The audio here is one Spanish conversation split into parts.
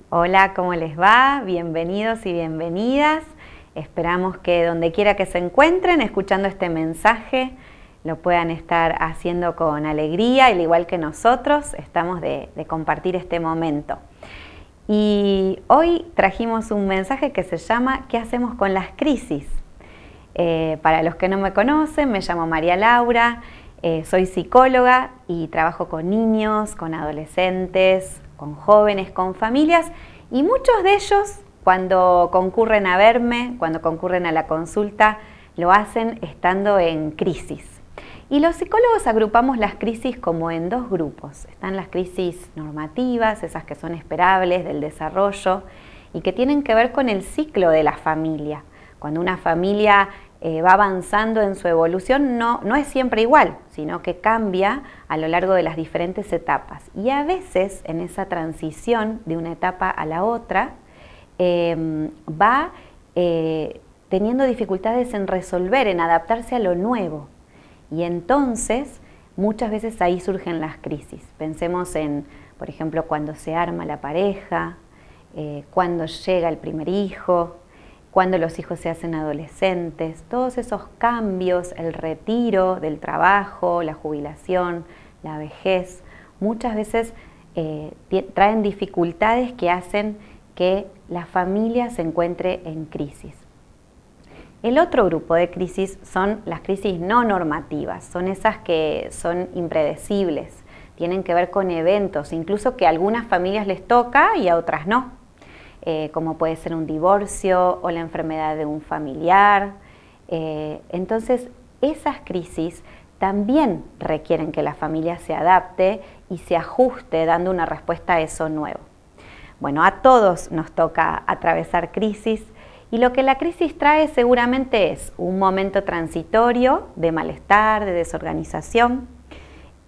Hola, ¿cómo les va? Bienvenidos y bienvenidas. Esperamos que donde quiera que se encuentren escuchando este mensaje lo puedan estar haciendo con alegría, al igual que nosotros estamos de compartir este momento. Y hoy trajimos un mensaje que se llama ¿Qué hacemos con las crisis? Para los que no me conocen, me llamo María Laura, soy psicóloga y trabajo con niños, con adolescentes, con jóvenes, con familias, y muchos de ellos cuando concurren a verme, cuando concurren a la consulta, lo hacen estando en crisis. Y los psicólogos agrupamos las crisis como en dos grupos. Están las crisis normativas, esas que son esperables del desarrollo y que tienen que ver con el ciclo de la familia. Cuando una familia va avanzando en su evolución, no es siempre igual, sino que cambia a lo largo de las diferentes etapas. Y a veces en esa transición de una etapa a la otra, va teniendo dificultades en resolver, en adaptarse a lo nuevo. Y entonces, muchas veces ahí surgen las crisis. Pensemos en, por ejemplo, cuando se arma la pareja, cuando llega el primer hijo, cuando los hijos se hacen adolescentes, todos esos cambios, el retiro del trabajo, la jubilación, la vejez, muchas veces traen dificultades que hacen que la familia se encuentre en crisis. El otro grupo de crisis son las crisis no normativas, son esas que son impredecibles, tienen que ver con eventos, incluso que a algunas familias les toca y a otras no. Como puede ser un divorcio o la enfermedad de un familiar. Entonces, esas crisis también requieren que la familia se adapte y se ajuste dando una respuesta a eso nuevo. Bueno, a todos nos toca atravesar crisis y lo que la crisis trae seguramente es un momento transitorio de malestar, de desorganización,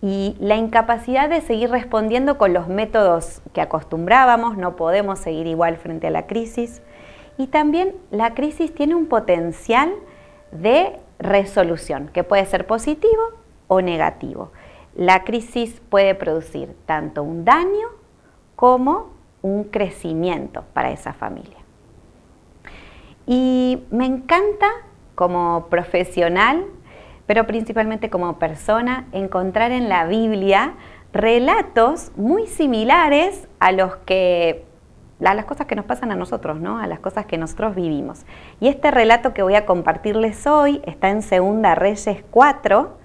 y la incapacidad de seguir respondiendo con los métodos que acostumbrábamos, no podemos seguir igual frente a la crisis. Y también la crisis tiene un potencial de resolución, que puede ser positivo o negativo. La crisis puede producir tanto un daño como un crecimiento para esa familia. Y me encanta como profesional, pero principalmente como persona, encontrar en la Biblia relatos muy similares a las cosas que nos pasan a nosotros, ¿no? A las cosas que nosotros vivimos. Y este relato que voy a compartirles hoy está en 2 Reyes 4,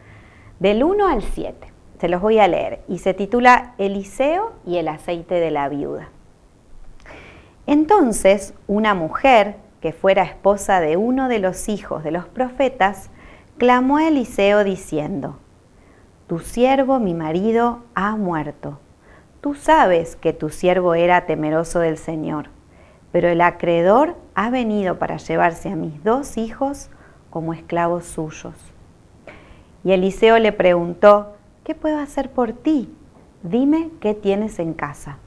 del 1 al 7. Se los voy a leer y se titula Eliseo y el aceite de la viuda. Entonces, una mujer que fuera esposa de uno de los hijos de los profetas, clamó a Eliseo diciendo: Tu siervo, mi marido, ha muerto. Tú sabes que tu siervo era temeroso del Señor, pero el acreedor ha venido para llevarse a mis 2 hijos como esclavos suyos. Y Eliseo le preguntó: ¿Qué puedo hacer por ti? Dime qué tienes en casa.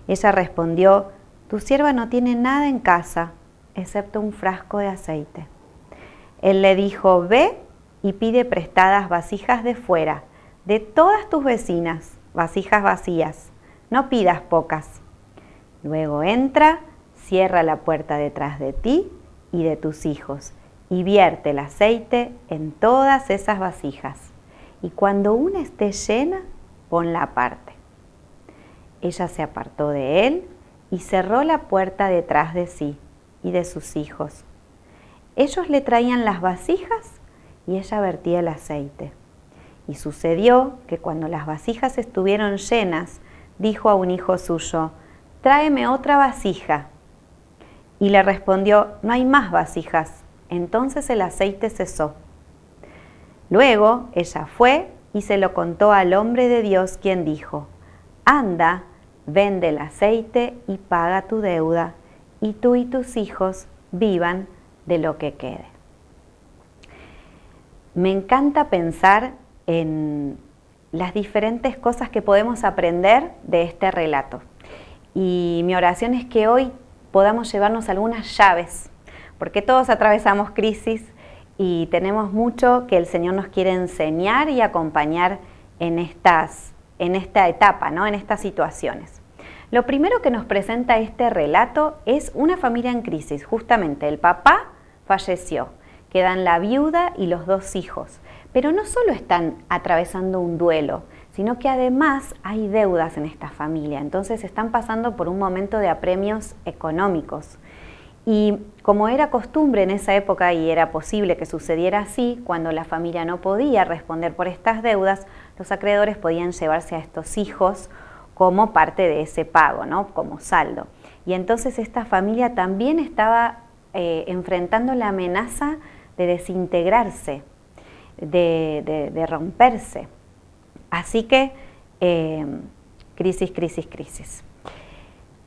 Ella respondió: Tu sierva no tiene nada en casa, excepto un frasco de aceite. Él le dijo: Ve y pide prestadas vasijas de fuera, de todas tus vecinas, vasijas vacías, no pidas pocas. Luego entra, cierra la puerta detrás de ti y de tus hijos, y vierte el aceite en todas esas vasijas. Y cuando una esté llena, ponla aparte. Ella se apartó de él y cerró la puerta detrás de sí y de sus hijos. Ellos le traían las vasijas y ella vertía el aceite. Y sucedió que cuando las vasijas estuvieron llenas, dijo a un hijo suyo: Tráeme otra vasija. Y le respondió: No hay más vasijas. Entonces el aceite cesó. Luego ella fue y se lo contó al hombre de Dios, quien dijo: Anda, vende el aceite y paga tu deuda, y tú y tus hijos vivan de lo que quede. Me encanta pensar en las diferentes cosas que podemos aprender de este relato. Y mi oración es que hoy podamos llevarnos algunas llaves, porque todos atravesamos crisis y tenemos mucho que el Señor nos quiere enseñar y acompañar en esta etapa, ¿no? En estas situaciones. Lo primero que nos presenta este relato es una familia en crisis. Justamente el papá falleció, quedan la viuda y los 2 hijos. Pero no solo están atravesando un duelo, sino que además hay deudas en esta familia. Entonces están pasando por un momento de apremios económicos. Y como era costumbre en esa época y era posible que sucediera así, cuando la familia no podía responder por estas deudas, los acreedores podían llevarse a estos hijos como parte de ese pago, ¿no? Como saldo. Y entonces esta familia también estaba enfrentando la amenaza de desintegrarse, de romperse. Así que crisis, crisis, crisis.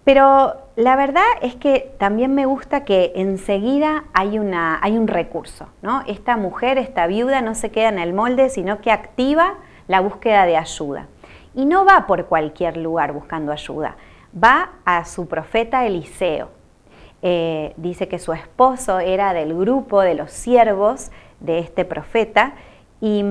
Pero la verdad es que también me gusta que enseguida hay un recurso, ¿no? Esta mujer, esta viuda, no se queda en el molde, sino que activa la búsqueda de ayuda. Y no va por cualquier lugar buscando ayuda, va a su profeta Eliseo. Dice que su esposo era del grupo de los siervos de este profeta. Y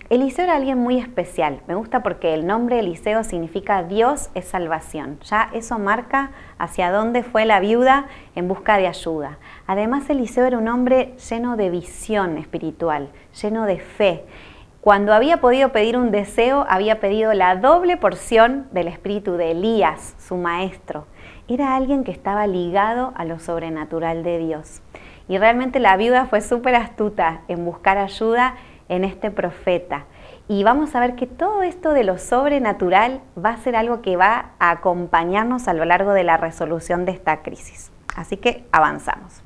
Eliseo era alguien muy especial. Me gusta porque el nombre Eliseo significa Dios es salvación. Ya eso marca hacia dónde fue la viuda en busca de ayuda. Además, Eliseo era un hombre lleno de visión espiritual, lleno de fe. Cuando había podido pedir un deseo, había pedido la doble porción del espíritu de Elías, su maestro. Era alguien que estaba ligado a lo sobrenatural de Dios. Y realmente la viuda fue súper astuta en buscar ayuda en este profeta. Y vamos a ver que todo esto de lo sobrenatural va a ser algo que va a acompañarnos a lo largo de la resolución de esta crisis. Así que avanzamos.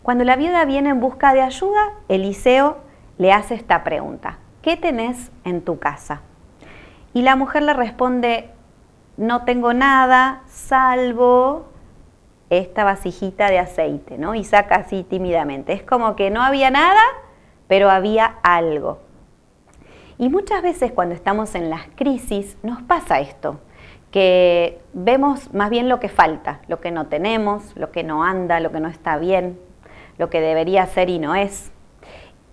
Cuando la viuda viene en busca de ayuda, Eliseo le hace esta pregunta: ¿qué tenés en tu casa? Y la mujer le responde: no tengo nada, salvo esta vasijita de aceite, ¿no? Y saca así tímidamente. Es como que no había nada, pero había algo. Y muchas veces cuando estamos en las crisis nos pasa esto, que vemos más bien lo que falta, lo que no tenemos, lo que no anda, lo que no está bien, lo que debería ser y no es.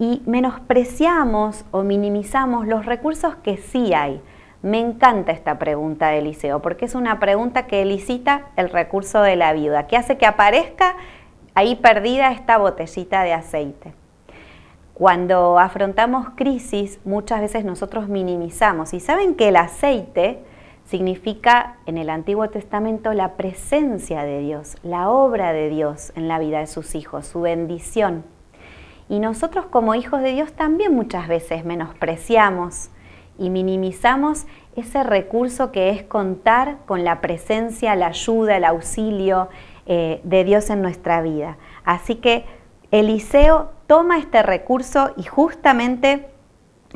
Y menospreciamos o minimizamos los recursos que sí hay. Me encanta esta pregunta de Eliseo, porque es una pregunta que elicita el recurso de la viuda, que hace que aparezca ahí perdida esta botellita de aceite. Cuando afrontamos crisis, muchas veces nosotros minimizamos. Y saben que el aceite significa en el Antiguo Testamento la presencia de Dios, la obra de Dios en la vida de sus hijos, su bendición. Y nosotros como hijos de Dios también muchas veces menospreciamos y minimizamos ese recurso que es contar con la presencia, la ayuda, el auxilio de Dios en nuestra vida. Así que Eliseo toma este recurso y justamente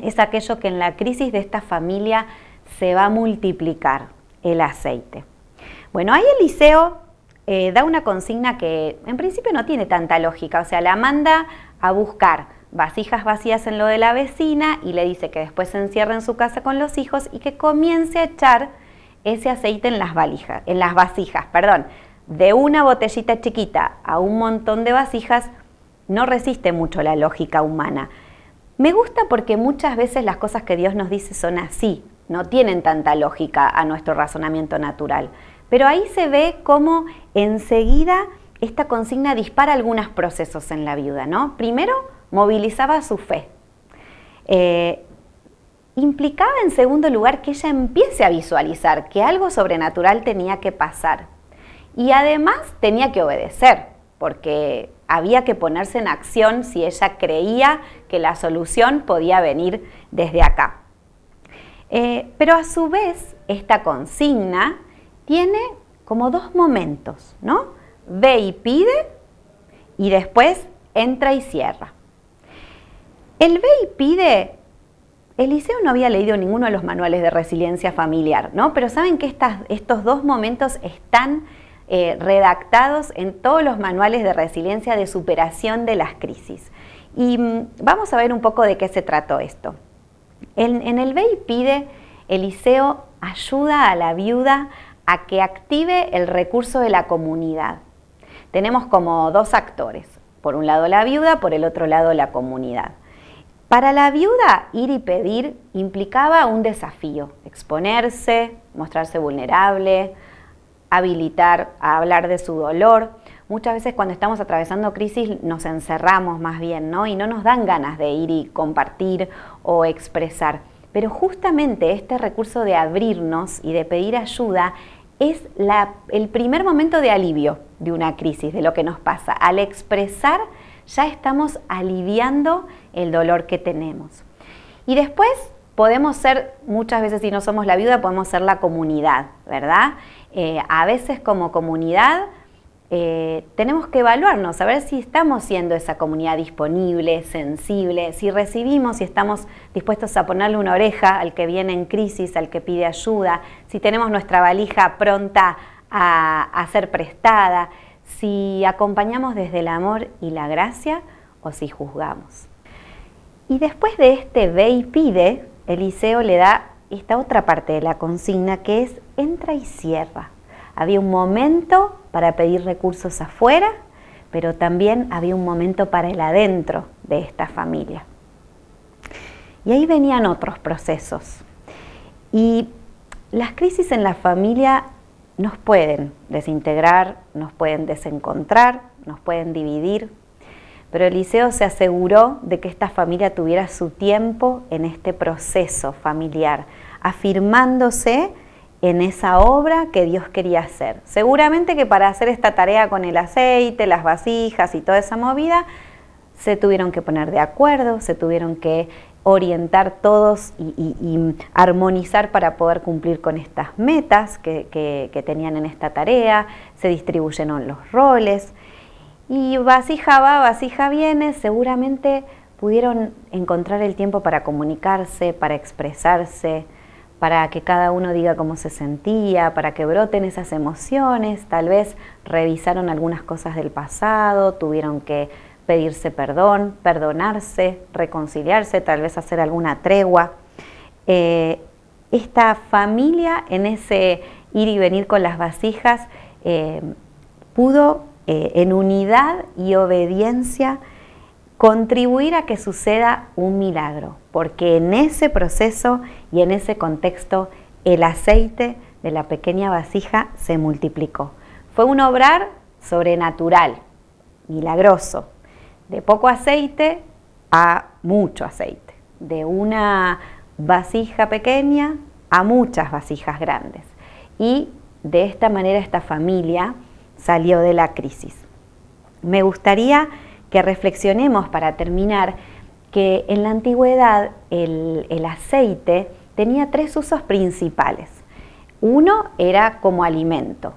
es aquello que en la crisis de esta familia se va a multiplicar, el aceite. Bueno, ahí Eliseo da una consigna que en principio no tiene tanta lógica, o sea, la manda a buscar vasijas vacías en lo de la vecina y le dice que después se encierre en su casa con los hijos y que comience a echar ese aceite en las vasijas. De una botellita chiquita a un montón de vasijas no resiste mucho la lógica humana. Me gusta porque muchas veces las cosas que Dios nos dice son así, no tienen tanta lógica a nuestro razonamiento natural. Pero ahí se ve cómo enseguida esta consigna dispara algunos procesos en la viuda, ¿no? Primero, movilizaba su fe. Implicaba en segundo lugar que ella empiece a visualizar que algo sobrenatural tenía que pasar. Y además tenía que obedecer, porque había que ponerse en acción si ella creía que la solución podía venir desde acá. Pero a su vez, esta consigna tiene como 2 momentos, ¿no? Ve y pide y después entra y cierra. El ve y pide, Eliseo no había leído ninguno de los manuales de resiliencia familiar, ¿no? Pero saben que estos 2 momentos están redactados en todos los manuales de resiliencia de superación de las crisis. Y vamos a ver un poco de qué se trató esto. En el ve y pide, Eliseo ayuda a la viuda a que active el recurso de la comunidad. Tenemos como 2 actores, por un lado la viuda, por el otro lado la comunidad. Para la viuda, ir y pedir implicaba un desafío, exponerse, mostrarse vulnerable, habilitar a hablar de su dolor. Muchas veces cuando estamos atravesando crisis nos encerramos más bien, ¿no? Y no nos dan ganas de ir y compartir o expresar. Pero justamente este recurso de abrirnos y de pedir ayuda es el primer momento de alivio de una crisis, de lo que nos pasa. Al expresar ya estamos aliviando el dolor que tenemos. Y después podemos ser, muchas veces si no somos la viuda, podemos ser la comunidad, ¿verdad? A veces como comunidad tenemos que evaluarnos, a ver si estamos siendo esa comunidad disponible, sensible, si recibimos, si estamos dispuestos a ponerle una oreja al que viene en crisis, al que pide ayuda, si tenemos nuestra valija pronta a ser prestada, si acompañamos desde el amor y la gracia o si juzgamos. Y después de este ve y pide, Eliseo le da esta otra parte de la consigna que es entra y cierra. Había un momento para pedir recursos afuera, pero también había un momento para el adentro de esta familia. Y ahí venían otros procesos. Y las crisis en la familia nos pueden desintegrar, nos pueden desencontrar, nos pueden dividir. Pero Eliseo se aseguró de que esta familia tuviera su tiempo en este proceso familiar, afirmándose en esa obra que Dios quería hacer. Seguramente que para hacer esta tarea con el aceite, las vasijas y toda esa movida, se tuvieron que poner de acuerdo, se tuvieron que orientar todos y armonizar para poder cumplir con estas metas que tenían en esta tarea, se distribuyeron los roles. Y vasija va, vasija viene, seguramente pudieron encontrar el tiempo para comunicarse, para expresarse, para que cada uno diga cómo se sentía, para que broten esas emociones. Tal vez revisaron algunas cosas del pasado, tuvieron que pedirse perdón, perdonarse, reconciliarse, tal vez hacer alguna tregua. Esta familia, en ese ir y venir con las vasijas, pudo en unidad y obediencia contribuir a que suceda un milagro, porque en ese proceso y en ese contexto el aceite de la pequeña vasija se multiplicó. Fue un obrar sobrenatural, milagroso, de poco aceite a mucho aceite, de una vasija pequeña a muchas vasijas grandes. Y de esta manera esta familia salió de la crisis. Me gustaría que reflexionemos para terminar que en la antigüedad el aceite tenía tres usos principales. Uno era como alimento.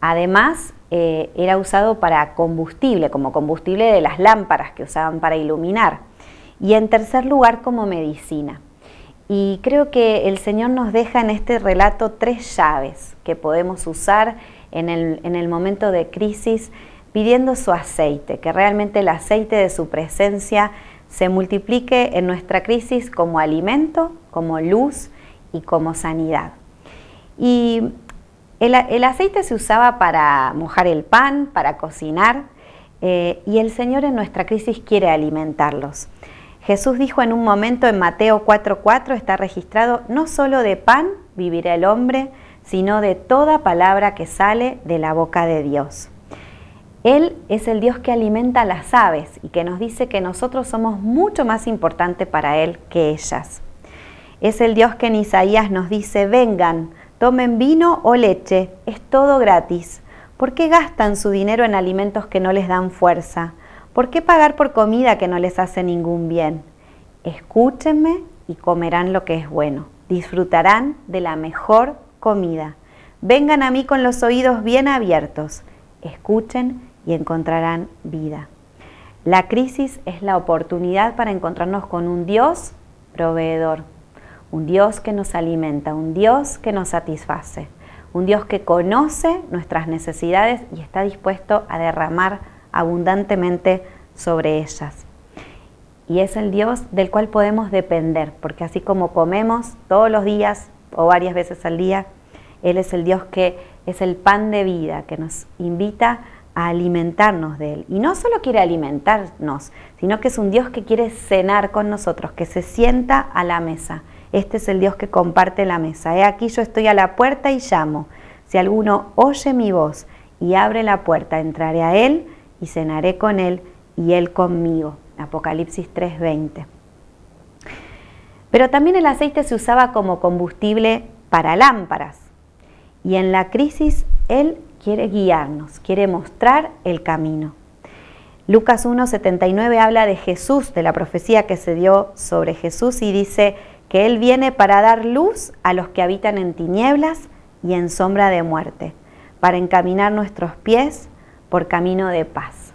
Además, era usado para combustible, como combustible de las lámparas que usaban para iluminar. Y en tercer lugar, como medicina. Y creo que el Señor nos deja en este relato tres llaves que podemos usar en el momento de crisis, pidiendo su aceite, que realmente el aceite de su presencia se multiplique en nuestra crisis como alimento, como luz y como sanidad. Y el aceite se usaba para mojar el pan, para cocinar, y el Señor en nuestra crisis quiere alimentarlos. Jesús dijo en un momento en Mateo 4:4, está registrado, no solo de pan vivirá el hombre, sino de toda palabra que sale de la boca de Dios. Él es el Dios que alimenta a las aves y que nos dice que nosotros somos mucho más importantes para Él que ellas. Es el Dios que en Isaías nos dice, vengan, tomen vino o leche, es todo gratis. ¿Por qué gastan su dinero en alimentos que no les dan fuerza? ¿Por qué pagar por comida que no les hace ningún bien? Escúchenme y comerán lo que es bueno. Disfrutarán de la mejor comida. Vengan a mí con los oídos bien abiertos. Escuchen y encontrarán vida. La crisis es la oportunidad para encontrarnos con un Dios proveedor, un Dios que nos alimenta, un Dios que nos satisface, un Dios que conoce nuestras necesidades y está dispuesto a derramar abundantemente sobre ellas. Y es el Dios del cual podemos depender, porque así como comemos todos los días o varias veces al día, Él es el Dios que es el pan de vida, que nos invita a alimentarnos de Él. Y no solo quiere alimentarnos, sino que es un Dios que quiere cenar con nosotros, que se sienta a la mesa. Este es el Dios que comparte la mesa. He aquí yo estoy a la puerta y llamo. Si alguno oye mi voz y abre la puerta, entraré a Él y cenaré con Él y Él conmigo. Apocalipsis 3:20. Pero también el aceite se usaba como combustible para lámparas. Y en la crisis Él quiere guiarnos, quiere mostrar el camino. Lucas 1:79 habla de Jesús, de la profecía que se dio sobre Jesús, y dice que Él viene para dar luz a los que habitan en tinieblas y en sombra de muerte, para encaminar nuestros pies por camino de paz.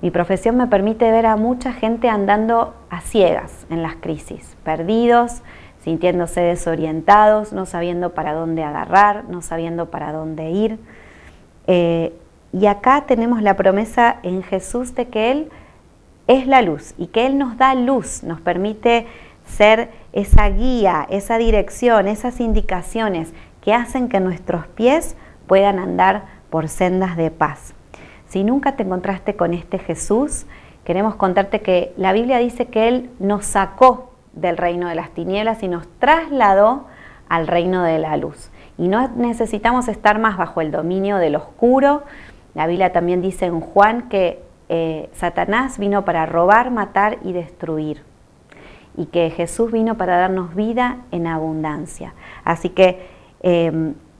Mi profesión me permite ver a mucha gente andando a ciegas en las crisis, perdidos, sintiéndose desorientados, no sabiendo para dónde agarrar, no sabiendo para dónde ir. Y acá tenemos la promesa en Jesús de que Él es la luz y que Él nos da luz, nos permite ser esa guía, esa dirección, esas indicaciones que hacen que nuestros pies puedan andar por sendas de paz. Si nunca te encontraste con este Jesús, queremos contarte que la Biblia dice que Él nos sacó del reino de las tinieblas y nos trasladó al reino de la luz. Y no necesitamos estar más bajo el dominio del oscuro. La Biblia también dice en Juan que Satanás vino para robar, matar y destruir. Y que Jesús vino para darnos vida en abundancia. Así que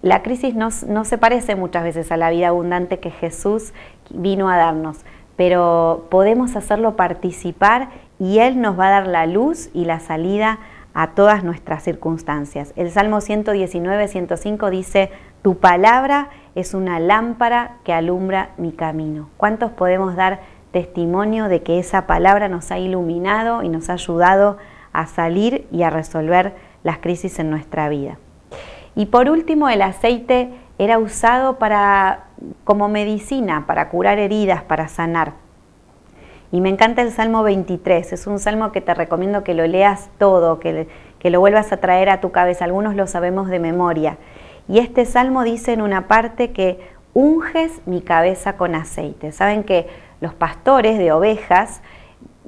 la crisis no se parece muchas veces a la vida abundante que Jesús vino a darnos, pero podemos hacerlo participar y Él nos va a dar la luz y la salida a todas nuestras circunstancias. El Salmo 119, 105 dice: tu palabra es una lámpara que alumbra mi camino. ¿Cuántos podemos dar testimonio de que esa palabra nos ha iluminado y nos ha ayudado a salir y a resolver las crisis en nuestra vida? Y por último, el aceite era usado como medicina, para curar heridas, para sanar. Y me encanta el Salmo 23, es un salmo que te recomiendo que lo leas todo, que lo vuelvas a traer a tu cabeza, algunos lo sabemos de memoria. Y este salmo dice en una parte que unges mi cabeza con aceite. Saben que los pastores de ovejas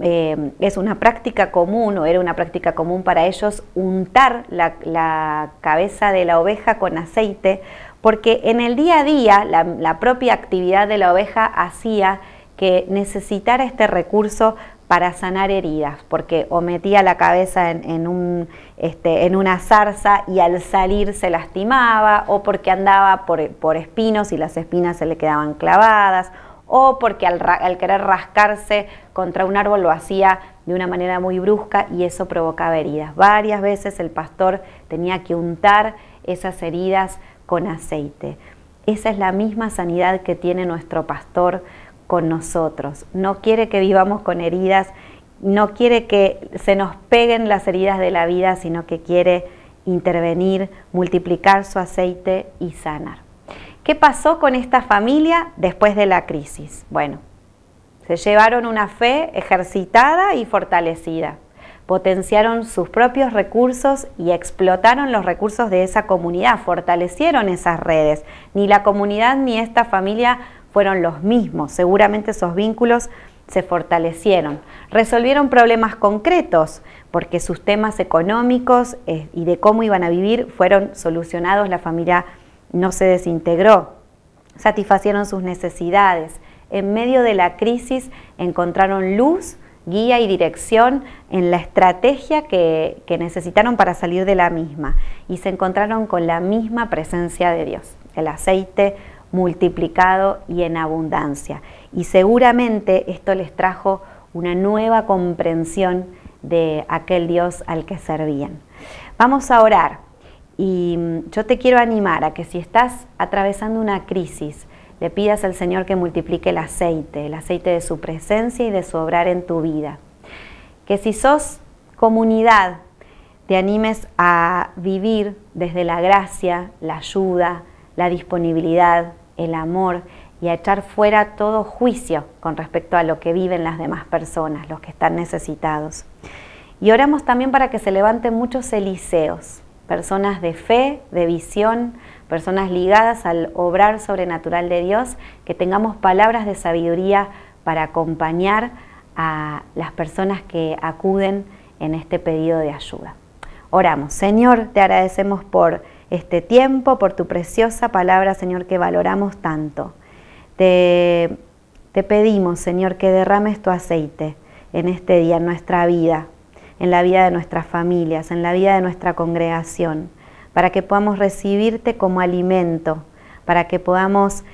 es una práctica común, o era una práctica común para ellos, untar la cabeza de la oveja con aceite, porque en el día a día la propia actividad de la oveja hacía que necesitara este recurso para sanar heridas, porque o metía la cabeza en una zarza y al salir se lastimaba, o porque andaba por espinos y las espinas se le quedaban clavadas, o porque al querer rascarse contra un árbol lo hacía de una manera muy brusca y eso provocaba heridas. Varias veces el pastor tenía que untar esas heridas con aceite. Esa es la misma sanidad que tiene nuestro pastor con nosotros. No quiere que vivamos con heridas, no quiere que se nos peguen las heridas de la vida, sino que quiere intervenir, multiplicar su aceite y sanar. ¿Qué pasó con esta familia después de la crisis? Bueno, se llevaron una fe ejercitada y fortalecida, potenciaron sus propios recursos y explotaron los recursos de esa comunidad, fortalecieron esas redes. Ni la comunidad ni esta familia fueron los mismos, seguramente esos vínculos se fortalecieron. Resolvieron problemas concretos porque sus temas económicos y de cómo iban a vivir fueron solucionados, la familia no se desintegró, satisfacieron sus necesidades. En medio de la crisis encontraron luz, guía y dirección en la estrategia que necesitaron para salir de la misma y se encontraron con la misma presencia de Dios, el aceite multiplicado y en abundancia. Y seguramente esto les trajo una nueva comprensión de aquel Dios al que servían. Vamos a orar y yo te quiero animar a que si estás atravesando una crisis, le pidas al Señor que multiplique el aceite de su presencia y de su obrar en tu vida. Que si sos comunidad, te animes a vivir desde la gracia, la ayuda, la disponibilidad, el amor y a echar fuera todo juicio con respecto a lo que viven las demás personas, los que están necesitados. Y oramos también para que se levanten muchos Eliseos, personas de fe, de visión, personas ligadas al obrar sobrenatural de Dios, que tengamos palabras de sabiduría para acompañar a las personas que acuden en este pedido de ayuda. Oramos. Señor, te agradecemos por este tiempo, por tu preciosa palabra, Señor, que valoramos tanto. Te pedimos, Señor, que derrames tu aceite en este día, en nuestra vida, en la vida de nuestras familias, en la vida de nuestra congregación, para que podamos recibirte como alimento, para que podamos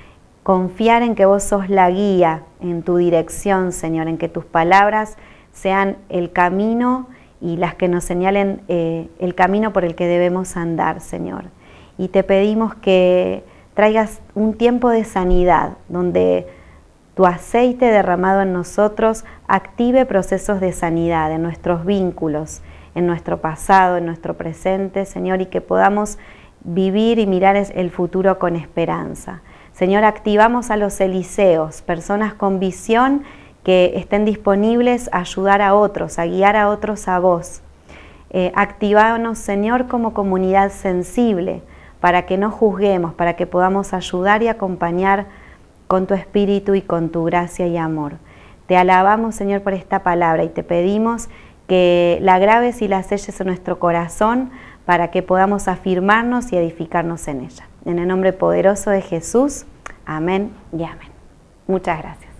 confiar en que vos sos la guía en tu dirección, Señor, en que tus palabras sean el camino y las que nos señalen el camino por el que debemos andar, Señor. Y te pedimos que traigas un tiempo de sanidad, donde tu aceite derramado en nosotros active procesos de sanidad en nuestros vínculos, en nuestro pasado, en nuestro presente, Señor, y que podamos vivir y mirar el futuro con esperanza. Señor, activamos a los Eliseos, personas con visión que estén disponibles a ayudar a otros, a guiar a otros a vos. Activanos, Señor, como comunidad sensible, para que no juzguemos, para que podamos ayudar y acompañar con tu espíritu y con tu gracia y amor. Te alabamos, Señor, por esta palabra y te pedimos que la graves y la selles en nuestro corazón para que podamos afirmarnos y edificarnos en ella. En el nombre poderoso de Jesús, amén y amén. Muchas gracias.